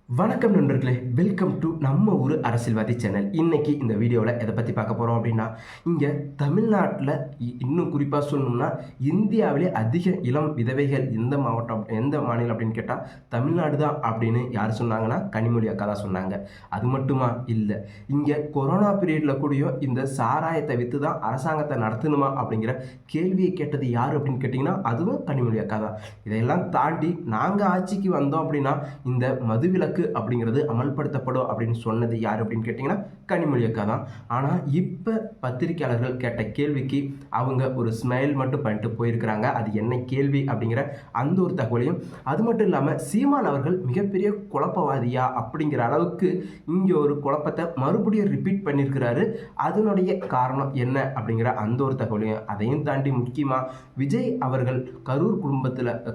வணக்கம் நண்பர்களே, welcome to நம்ம ஊர் அரசியல்வாதி சேனல். இன்னைக்கு இந்த வீடியோவில் எதை பற்றி பார்க்க போகிறோம் அப்படின்னா, இங்கே தமிழ்நாட்டில் இன்னும் குறிப்பாக சொல்லணும்னா இந்தியாவிலே அதிக இளம் விதவைகள் எந்த மாவட்டம் எந்த மாநிலம் அப்படின்னு கேட்டால் தமிழ்நாடு தான் அப்படின்னு யார் சொன்னாங்கன்னா கனிமொழி அக்கா தான் சொன்னாங்க. அது மட்டுமா இல்லை, இங்கே கொரோனா பீரியடில் கூடயும் இந்த சாராயத்தை விற்று தான் அரசாங்கத்தை நடத்தணுமா அப்படிங்கிற கேள்வியை கேட்டது யார் அப்படின்னு கேட்டிங்கன்னா அதுவும் கனிமொழி அக்கா தான். இதையெல்லாம் தாண்டி நாங்கள் ஆட்சிக்கு வந்தோம் அப்படின்னா இந்த மதுவிலக்கு அப்படிங்கிறது அமல்படுத்தப்படும் அப்படின்னு சொன்னது யார் அப்படின்னு கேட்டிங்கன்னா கனிமொழி அக்கா தான். ஆனால் இப்போ பத்திரிகையாளர்கள் கேட்ட கேள்விக்கு அவங்க ஒரு ஸ்மைல் மட்டும் பண்ணிட்டு போயிருக்கிறாங்க. அது என்ன கேள்வி அப்படிங்கிற அந்த ஒரு தகவலையும், அது மட்டும் இல்லாமல் சீமான் அவர்கள் மிகப்பெரிய குழப்பவாதியா அப்படிங்கிற அளவுக்கு இங்கே ஒரு குழப்பத்தை மறுபடியும் ரிப்பீட் பண்ணியிருக்கிறாரு. அதனுடைய காரணம் என்ன அப்படிங்கிற அந்த ஒரு தகவலையும், அதையும் தாண்டி முக்கியமாக விஜய் அவர்கள்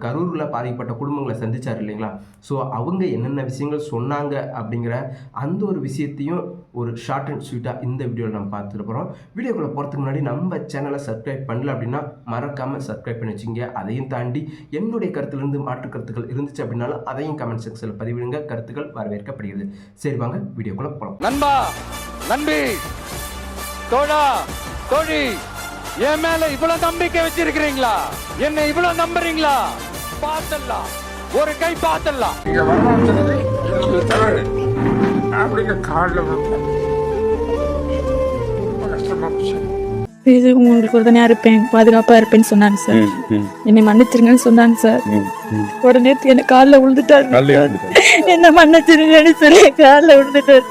கரூரில் பாதிக்கப்பட்ட குடும்பங்களை சந்திச்சார் இல்லைங்களா. ஸோ அவங்க என்னென்ன விஷயங்கள் சொன்னாங்க அப்படிங்கிற அந்த ஒரு விஷயத்தையும் ஒரு ஷார்ட் அண்ட் ஸ்வீட்டாக இந்த வீடியோவில் நம்ம பார்த்துட்டு போகிறோம். வீடியோக்குள்ளே போகிறதுக்கு முன்னாடி நம்ம சேனலை சப்ஸ்கிரைப் பண்ணல அப்படின்னா மறக்காமல் சப்ஸ்கிரைப் பண்ணி வச்சுங்க. அதையும் தாண்டி என்னுடைய கருத்துலேருந்து மாற்று கருத்துக்கள் இருந்துச்சு அப்படின்னாலும் அதையும் கமெண்ட் செக்ஷனில் பதிவிடுங்க. கருத்துக்கள் வரவேற்கப்படுகிறது. சரி, வாங்க வீடியோக்குள்ளே போகலாம். நண்பா, நண்பி, தோழா, தோழி, என் மேல இவ்வளவு நம்பிக்கை வச்சிருக்கிறீங்களா? என்ன இவ்வளவு நம்புறீங்களா? பார்த்தலாம், ஒரு கை பார்த்தலாம். நீங்க வரலாற்று அப்படிங்க காலில் ரொம்ப கஷ்டமா போச்சு. இது உங்களுக்கு உறுதுணையா இருப்பேன், பாதுகாப்பா இருப்பேன்னு சொன்னாங்க சார். என்னை மன்னிச்சிருங்கன்னு சொன்னாங்க சார். உடனே என்ன காலில் விழுந்துட்டாரு. என்ன மன்னிச்சிருங்கன்னு சொல்லி காலில் விழுந்துட்டாரு.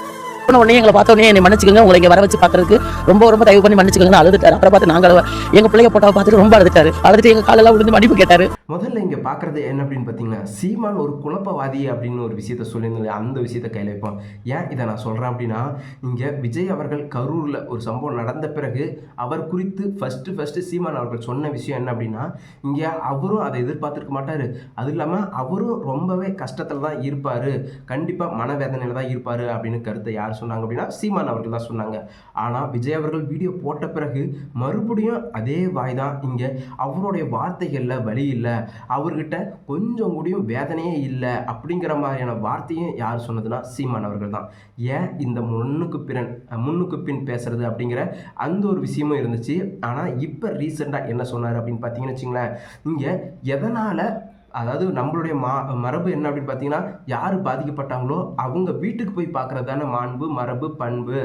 உடனே எங்களை பார்த்த உடனே என்னை மன்னிச்சுக்கோங்க, உங்களை இங்கே வர வச்சு பார்க்கறதுக்கு ரொம்ப தயவு பண்ணி மன்னிச்சுக்கோங்க அழுதுட்டாரு. அப்புறம் பார்த்து நாங்கள் எங்கள் பிள்ளைங்க போட்டோ பார்த்துட்டு ரொம்ப அழுதுட்டு எங்கள் காலெல்லாம் விழுந்து மன்னிப்பு கேட்டாரு. முதல்ல இங்கே பார்க்குறது என்ன அப்படின்னு பார்த்தீங்கன்னா, சீமான் ஒரு குழப்பவாதி அப்படின்னு ஒரு விஷயத்த சொல்லியிருந்தது. அந்த விஷயத்தை கையில் வைப்போம். ஏன் இதை நான் சொல்கிறேன் அப்படின்னா, இங்கே விஜய் அவர்கள் கரூரில் ஒரு சம்பவம் நடந்த பிறகு அவர் குறித்து ஃபஸ்ட்டு சீமான் அவர்கள் சொன்ன விஷயம் என்ன அப்படின்னா, இங்கே அவரும் அதை எதிர்பார்த்துருக்க மாட்டார். அதுவும் இல்லாமல் அவரும் ரொம்பவே கஷ்டத்தில் தான் இருப்பார், கண்டிப்பாக மனவேதனையில் தான் இருப்பார் அப்படின்னு கருத்தை யார் சொன்னாங்க அப்படின்னா சீமான் அவர்கள் தான் சொன்னாங்க. ஆனால் விஜய் அவர்கள் வீடியோ போட்ட பிறகு மறுபடியும் அதே வாய் தான். இங்கே அவருடைய வார்த்தைகளில் வலி இல்லை, அவர்கிட்ட கொஞ்சம் கூடியும் வேதனையே இல்லை அப்படிங்கிற மாதிரியான வார்த்தையும் யார் சொன்னதுன்னா சீமான் அவர்கள் தான். ஏன் இந்த முன்னுக்கு பின் பேசுறது அப்படிங்கிற அந்த ஒரு விஷயமும் இருந்துச்சு. ஆனால் இப்போ ரீசெண்டாக என்ன சொன்னார் அப்படின்னு பார்த்தீங்கன்னு வச்சுங்களேன், இங்கே எதனால், அதாவது நம்மளுடைய மரபு என்ன அப்படின்னு பார்த்தீங்கன்னா, யார் பாதிக்கப்பட்டாங்களோ அவங்க வீட்டுக்கு போய் பார்க்குறது தானே மாண்பு, மரபு, பண்பு.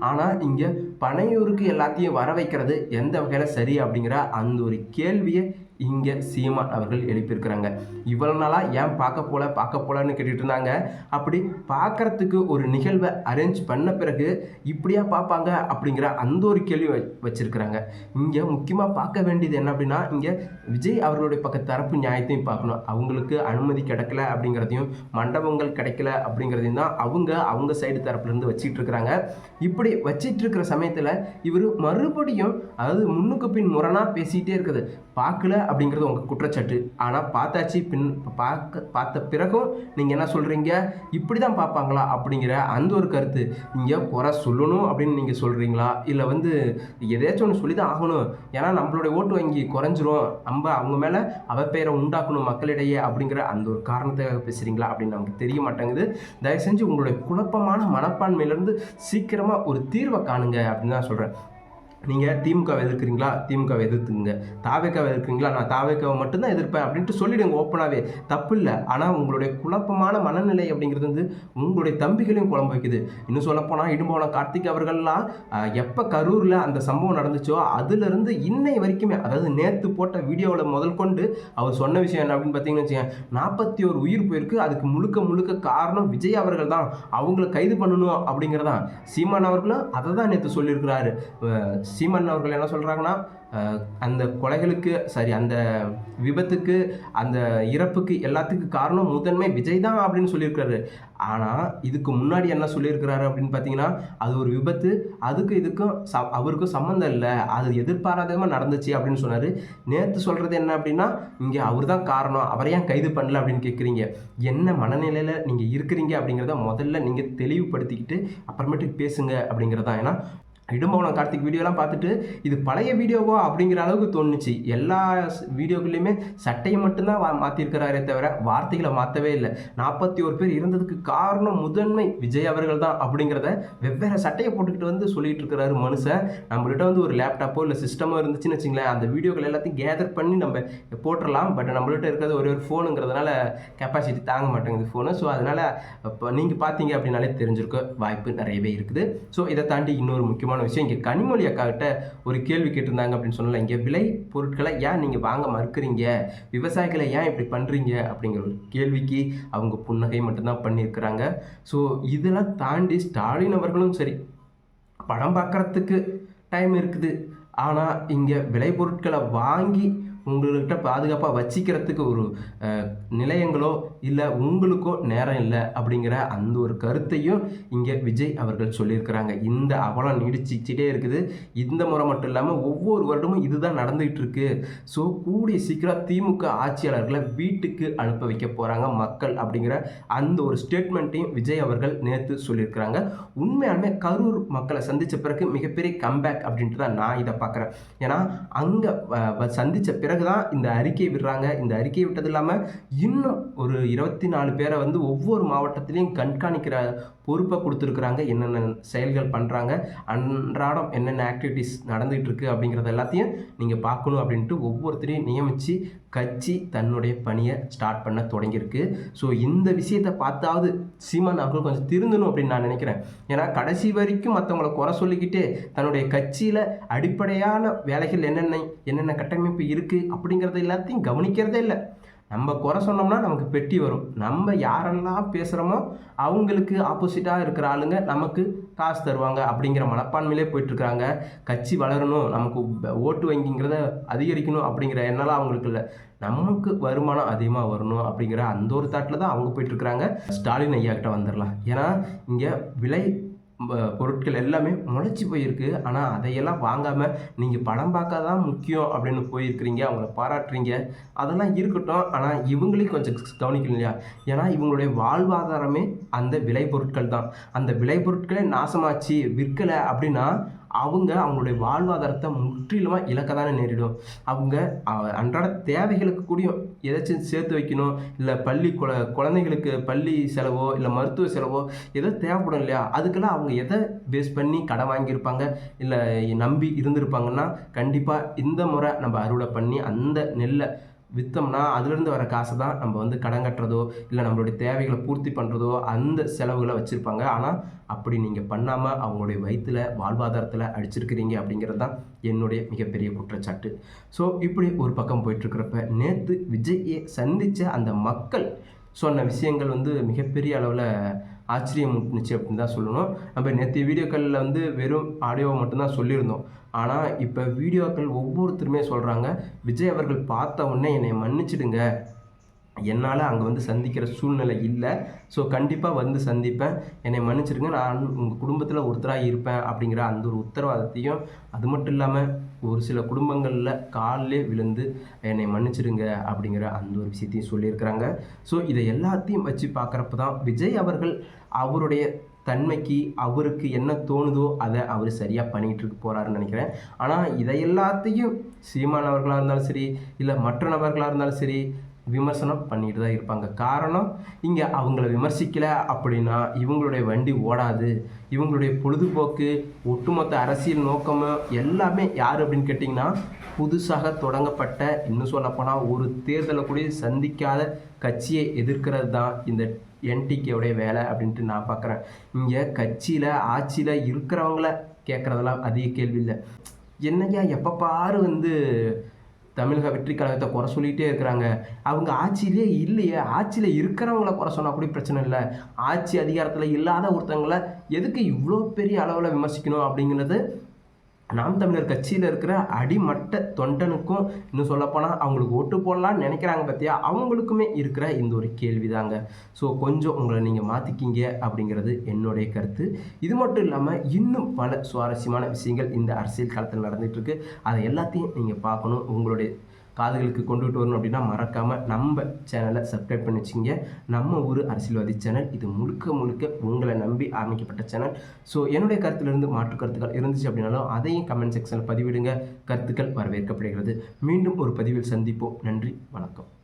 ஆனால் இங்கே பனையூருக்கு எல்லாத்தையும் வர வைக்கிறது எந்த வகையில் சரி அப்படிங்கிற அந்த ஒரு கேள்வியை இங்கே சீமான் அவர்கள் எழுப்பியிருக்கிறாங்க. இவ்வளோ நாளாக ஏன் பார்க்க போலன்னு கேட்டுட்டு இருந்தாங்க. அப்படி பார்க்கறதுக்கு ஒரு நிகழ்வை அரேஞ்ச் பண்ண பிறகு இப்படியா பார்ப்பாங்க அப்படிங்கிற அந்த ஒரு கேள்வி வச்சிருக்கிறாங்க. இங்கே முக்கியமாக பார்க்க வேண்டியது என்ன அப்படின்னா, இங்கே விஜய் அவர்களுடைய பக்க தரப்பு நியாயத்தையும் பார்க்கணும். அவங்களுக்கு அனுமதி கிடைக்கல அப்படிங்கிறதையும், மண்டபங்கள் கிடைக்கல அப்படிங்கிறதையும் தான் அவங்க சைடு தரப்புலேருந்து வச்சிட்டு இருக்கிறாங்க. இப்படி வச்சிட்டு இருக்கிற சமயத்தில் இவர் மறுபடியும், அதாவது முன்னுக்கு பின் முரணாக பேசிகிட்டே இருக்குது. பார்க்கல அப்படிங்கிறது உங்கள் குற்றச்சாட்டு. ஆனால் பார்த்தாச்சு, பார்த்த பிறகும் நீங்கள் என்ன சொல்கிறீங்க, இப்படி தான் பார்ப்பாங்களா அப்படிங்கிற அந்த ஒரு கருத்து. இங்கே குறை சொல்லணும் அப்படின்னு நீங்கள் சொல்கிறீங்களா, இல்லை எதாச்சும் ஒன்று சொல்லி தான் ஆகணும், ஏன்னா நம்மளுடைய ஓட்டு வங்கி குறைஞ்சிரும், அவங்க மேலே அவப்பெயரை உண்டாக்கணும் மக்களிடையே அப்படிங்கிற அந்த ஒரு காரணத்துக்காக பேசுகிறீங்களா அப்படின்னு நமக்கு தெரிய மாட்டேங்குது. தயவு செஞ்சு உங்களுடைய குழப்பமான மனப்பான்மையிலேருந்து சீக்கிரமாக ஒரு தீர்வை காணுங்க அப்படின்னு தான் சொல்கிறேன். நீங்கள் திமுகவை எதிர்க்கிறீங்களா, திமுகவை எதிர்த்துங்க. தாவேக்காவை எதிர்க்கிறீங்களா, நான் தாவேக்காவை மட்டும்தான் எதிர்ப்பேன் அப்படின்ட்டு சொல்லிவிடுங்க ஓப்பனாகவே, தப்பு இல்லை. ஆனால் உங்களுடைய குழப்பமான மனநிலை அப்படிங்கிறது உங்களுடைய தம்பிகளையும் குழம்பு வைக்குது. இன்னும் சொல்லப்போனால் இடும்போன கார்த்திக் அவர்கள்லாம் எப்போ கரூரில் அந்த சம்பவம் நடந்துச்சோ அதுலேருந்து இன்னை வரைக்குமே, அதாவது நேற்று போட்ட வீடியோவில் முதல் கொண்டு அவர் சொன்ன விஷயம் என்ன அப்படின்னு பார்த்தீங்கன்னு வச்சுக்கேன், 41 உயிர் போயிருக்கு, அதுக்கு முழுக்க காரணம் விஜய் அவர்கள் தான், அவங்களை கைது பண்ணணும் அப்படிங்கிறதான். சீமான் அவர்களும் அதை தான் நேற்று சொல்லியிருக்கிறாரு. சீமான் அவர்கள் என்ன சொல்கிறாங்கன்னா, அந்த கொலைகளுக்கு அந்த விபத்துக்கு, அந்த இறப்புக்கு எல்லாத்துக்கும் காரணம் முதன்மை விஜய் தான் அப்படின்னு சொல்லியிருக்கிறாரு. ஆனால் இதுக்கு முன்னாடி என்ன சொல்லியிருக்கிறாரு அப்படின்னு பார்த்தீங்கன்னா, அது ஒரு விபத்து, இதுக்கும் அவருக்கும் சம்மந்தம் இல்லை, அது எதிர்பாராதமாக நடந்துச்சு அப்படின்னு சொன்னார். நேற்று சொல்கிறது என்ன அப்படின்னா, இங்கே அவர் தான் காரணம், அவரை ஏன் கைது பண்ணல அப்படின்னு கேட்குறீங்க. என்ன மனநிலையில் நீங்கள் இருக்கிறீங்க அப்படிங்கிறத முதல்ல நீங்கள் தெளிவுபடுத்திக்கிட்டு அப்புறமேட்டுக்கு பேசுங்க அப்படிங்கிறதான். ஏன்னா இடும்பவனம் கார்த்திக் வீடியோலாம் பார்த்துட்டு இது பழைய வீடியோவோ அப்படிங்கிற அளவுக்கு தோணுச்சு. எல்லா வீடியோக்குள்ளேயுமே சட்டையை மட்டும்தான் மாற்றிருக்கிறாரே தவிர வார்த்தைகளை மாற்றவே இல்லை. 41 பேர் இருந்ததுக்கு காரணம் முதன்மை விஜய் அவர்கள் தான் அப்படிங்கிறத வெவ்வேறு சட்டையை போட்டுக்கிட்டு வந்து சொல்லிட்டு இருக்கிறாரு மனுஷன். நம்மள்கிட்ட வந்து ஒரு லேப்டாப்போ இல்லை சிஸ்டமோ இருந்துச்சுன்னு வச்சுங்களேன், அந்த வீடியோக்கள் எல்லாத்தையும் கேதர் பண்ணி நம்ம போட்டுடலாம். பட் நம்மள்கிட்ட இருக்கிறது ஒரு ஃபோனுங்கிறதுனால கெப்பாசிட்டி தாங்க மாட்டேங்குது ஃபோனு. ஸோ அதனால் இப்போ நீங்கள் பார்த்தீங்க அப்படின்னாலே தெரிஞ்சிருக்க வாய்ப்பு நிறையவே இருக்குது. ஸோ இதை தாண்டி இன்னொரு முக்கியமான விஷயம், இங்கே கனிமொழி அக்காகிட்ட ஒரு கேள்வி கேட்டிருந்தாங்க அப்படின்னு சொன்னல, இங்கே விலை பொருட்களை ஏன் நீங்கள் வாங்க மறுக்கிறீங்க, விவசாயிகளை ஏன் இப்படி பண்ணுறீங்க அப்படிங்கிற ஒரு கேள்விக்கு அவங்க புன்னகை மட்டும்தான் பண்ணியிருக்கிறாங்க. ஸோ இதெல்லாம் தாண்டி ஸ்டாலின் அவர்களும் சரி, படம் பார்க்குறதுக்கு டைம் இருக்குது, ஆனால் இங்கே விலை பொருட்களை வாங்கி உங்கள்கிட்ட பாதுகாப்பாக வச்சிக்கிறதுக்கு ஒரு நிலையங்களோ இல்லை உங்களுக்கோ நேரம் இல்லை அப்படிங்கிற அந்த ஒரு கருத்தையும் இங்கே விஜய் அவர்கள் சொல்லியிருக்கிறாங்க. இந்த அவலம் நீடிச்சிக்கிட்டே இருக்குது. இந்த முறை மட்டும் இல்லாமல் ஒவ்வொரு வருடமும் இதுதான் நடந்துகிட்டு இருக்கு. ஸோ கூடிய சீக்கிரம் திமுக ஆட்சியாளர்களை வீட்டுக்கு அனுப்ப வைக்க போகிறாங்க மக்கள் அப்படிங்கிற அந்த ஒரு ஸ்டேட்மெண்ட்டையும் விஜய் அவர்கள் நேற்று சொல்லியிருக்கிறாங்க. உண்மையாலுமே கரூர் மக்களை சந்தித்த பிறகு மிகப்பெரிய கம்பேக் அப்படின்ட்டு தான் நான் இதை பார்க்குறேன். ஏன்னா அங்கே சந்தித்த பிறகு தான் இந்த அறிக்கை விடுறாங்க. இந்த அறிக்கை விட்டது இல்லாமல் இன்னும் ஒரு 24 பேரை வந்து ஒவ்வொரு மாவட்டத்திலையும் கண்காணிக்கிற பொறுப்பை கொடுத்துருக்குறாங்க. என்னென்ன செயல்கள் பண்ணுறாங்க, அன்றாடம் என்னென்ன ஆக்டிவிட்டீஸ் நடந்துகிட்டு இருக்குது அப்படிங்கிறத எல்லாத்தையும் நீங்கள் பார்க்கணும் அப்படின்ட்டு ஒவ்வொருத்தரையும் நியமித்து கட்சி தன்னுடைய பணியை ஸ்டார்ட் பண்ண தொடங்கியிருக்கு. ஸோ இந்த விஷயத்தை பார்த்தாவது சீமான் அவர்கள் கொஞ்சம் திருந்தணும் அப்படின்னு நான் நினைக்கிறேன். ஏன்னா கடைசி வரைக்கும் மற்றவங்களை குறை சொல்லிக்கிட்டு தன்னுடைய கட்சியில் அடிப்படையான வேலைகள் என்னென்ன கட்டமைப்பு இருக்குது அப்படிங்கிறத எல்லாத்தையும் கவனிக்கிறதே இல்லை. நம்ம குறை சொன்னோம்னா நமக்கு பெட்டி வரும். நம்ம யாரெல்லாம் பேசுகிறோமோ அவங்களுக்கு ஆப்போசிட்டாக இருக்கிற ஆளுங்க நமக்கு காசு தருவாங்க அப்படிங்கிற மனப்பான்மையிலே போயிட்டுருக்காங்க. கட்சி வளரணும், நமக்கு ஓட்டு வங்கிங்கிறத அதிகரிக்கணும் அப்படிங்கிற எண்ணெல்லாம் அவங்களுக்கு இல்லை. நமக்கு வருமானம் அதிகமாக வரணும் அப்படிங்கிற அந்த ஒரு தாட்டில் தான் அவங்க போயிட்டுருக்குறாங்க. ஸ்டாலின் ஐயா கிட்ட வந்துடலாம். ஏன்னா இங்கே விலை பொருட்கள் எல்லாமே முளைச்சி போயிருக்கு. ஆனால் அதையெல்லாம் வாங்காமல் நீங்கள் படம் பார்க்க தான் முக்கியம் அப்படின்னு போயிருக்கிறீங்க, அவங்கள பாராட்டுறீங்க, அதெல்லாம் இருக்கட்டும். ஆனால் இவங்களையும் கொஞ்சம் கவனிக்கணும் இல்லையா? ஏன்னா இவங்களுடைய வாழ்வாதாரமே அந்த விலை பொருட்கள் தான். அந்த விலை பொருட்களே நாசமாச்சு, விற்கலை அப்படின்னா அவங்களுடைய வாழ்வாதாரத்தை முற்றிலுமாக இழக்க தானே நேரிடும். அவங்க அன்றாட தேவைகளுக்கு கூடியும் ஏதாச்சும் சேர்த்து வைக்கணும், இல்லை குழந்தைகளுக்கு பள்ளி செலவோ இல்லை மருத்துவ செலவோ ஏதோ தேவைப்படும் இல்லையா? அதுக்கெல்லாம் அவங்க எதை பேஸ் பண்ணி கடன் வாங்கியிருப்பாங்க இல்லை நம்பி இருந்திருப்பாங்கன்னா, கண்டிப்பாக இந்த முறை நம்ம அறுவடை பண்ணி அந்த நெல்லை விற்றோம்னா அதுலேருந்து வர காசை தான் நம்ம வந்து கடன் கட்டுறதோ இல்லை நம்மளுடைய தேவைகளை பூர்த்தி பண்ணுறதோ அந்த செலவுகளை வச்சுருப்பாங்க. ஆனால் அப்படி நீங்கள் பண்ணாமல் அவங்களுடைய வயிற்றில் வாழ்வாதாரத்தில் அடிச்சிருக்கிறீங்க அப்படிங்கிறது தான் என்னுடைய மிகப்பெரிய குற்றச்சாட்டு. ஸோ இப்படி ஒரு பக்கம் போயிட்டுருக்கிறப்ப நேற்று விஜயை சந்தித்த அந்த மக்கள் சொன்ன விஷயங்கள் வந்து மிகப்பெரிய அளவில் ஆச்சரியம் ஊட்டுனுச்சு அப்படின்னு தான் சொல்லணும். நம்ம நேற்று வீடியோக்களில் வந்து வெறும் ஆடியோவை மட்டும்தான் சொல்லியிருந்தோம். ஆனால் இப்போ வீடியோக்கள் ஒவ்வொருத்தருமே சொல்கிறாங்க, விஜய் அவர்கள் பார்த்த உடனே என்னை மன்னிச்சிடுங்க, என்னால் அங்கே வந்து சந்திக்கிற சூழ்நிலை இல்லை, ஸோ கண்டிப்பாக வந்து சந்திப்பேன், என்னை மன்னிச்சிடுங்க, நான் உங்கள் குடும்பத்தில் ஒருத்தராக இருப்பேன் அப்படிங்கிற அந்த ஒரு உத்தரவாதத்தையும், அது மட்டும் இல்லாமல் ஒரு சில குடும்பங்களில் காலிலே விழுந்து என்னை மன்னிச்சிடுங்க அப்படிங்கிற அந்த ஒரு விஷயத்தையும் சொல்லியிருக்கிறாங்க. ஸோ இதை எல்லாத்தையும் வச்சு பார்க்குறப்ப தான் விஜய் அவர்கள் அவருடைய தன்மைக்கு அவருக்கு என்ன தோணுதோ அதை அவர் சரியாக பண்ணிகிட்டு போகிறாருன்னு நினைக்கிறேன். ஆனால் இதை எல்லாத்தையும் சீமான் அவர்களாக இருந்தாலும் சரி இல்லை மற்ற நபர்களாக இருந்தாலும் சரி விமர்சனம் பண்ணிட்டு தான் இருப்பாங்க. காரணம், இங்கே அவங்கள விமர்சிக்கலை அப்படின்னா இவங்களுடைய வண்டி ஓடாது. இவங்களுடைய பொழுதுபோக்கு ஒட்டுமொத்த அரசியல் நோக்கமும் எல்லாமே யார் அப்படின்னு கேட்டிங்கன்னா, புதுசாக தொடங்கப்பட்ட, இன்னும் சொல்லப்போனால் ஒரு தேர்தலை கூட சந்திக்காத கட்சியை எதிர்க்கிறது தான் இந்த என்டிகேவுடைய வேலை அப்படின்ட்டு நான் பார்க்குறேன். இங்கே கட்சியில் ஆட்சியில் இருக்கிறவங்கள கேட்குறதெல்லாம் அதிக கேள்வி இல்லை. என்னையா எப்போ பாரு வந்து தமிழக வெற்றி கழகத்தை குறை சொல்லிகிட்டே இருக்கிறாங்க, அவங்க ஆட்சியிலே இல்லையே, ஆட்சியில் இருக்கிறவங்கள குறை சொன்னால் கூட பிரச்சனை இல்லை, ஆட்சி அதிகாரத்தில் இல்லாத ஒருத்தவங்களை எதுக்கு இவ்வளோ பெரிய அளவில் விமர்சிக்கணும் அப்படிங்கிறது நாம் தமிழர் கட்சியில் இருக்கிற அடிமட்ட தொண்டனுக்கும், இன்னும் சொல்லப்போனால் அவங்களுக்கு ஓட்டு போடலான்னு நினைக்கிறாங்க பார்த்தியா, அவங்களுக்குமே இருக்கிற இந்த ஒரு கேள்வி தாங்க. ஸோ கொஞ்சம் உங்களை நீங்கள் மாற்றிக்கிங்க அப்படிங்கிறது என்னுடைய கருத்து. இது மட்டும் இல்லாமல் இன்னும் பல சுவாரஸ்யமான விஷயங்கள் இந்த அரசியல் காலத்தில் நடந்துகிட்ருக்கு. அதை எல்லாத்தையும் நீங்கள் பார்க்கணும். உங்களுடைய காதுகளுக்கு கொண்டுகிட்டு வரணும் அப்படின்னா மறக்காமல் நம்ம சேனலை சப்ஸ்கிரைப் பண்ணி வச்சுங்க. நம்ம ஊர் அரசியல்வாதி சேனல் இது முழுக்க முழுக்க உங்களை நம்பி ஆரம்பிக்கப்பட்ட சேனல். ஸோ என்னுடைய கருத்திலிருந்து மாற்று கருத்துக்கள் இருந்துச்சு அப்படின்னாலும் அதையும் கமெண்ட் செக்ஷனில் பதிவிடுங்க. கருத்துக்கள் வரவேற்கப்படுகிறது. மீண்டும் ஒரு பதிவில் சந்திப்போம். நன்றி, வணக்கம்.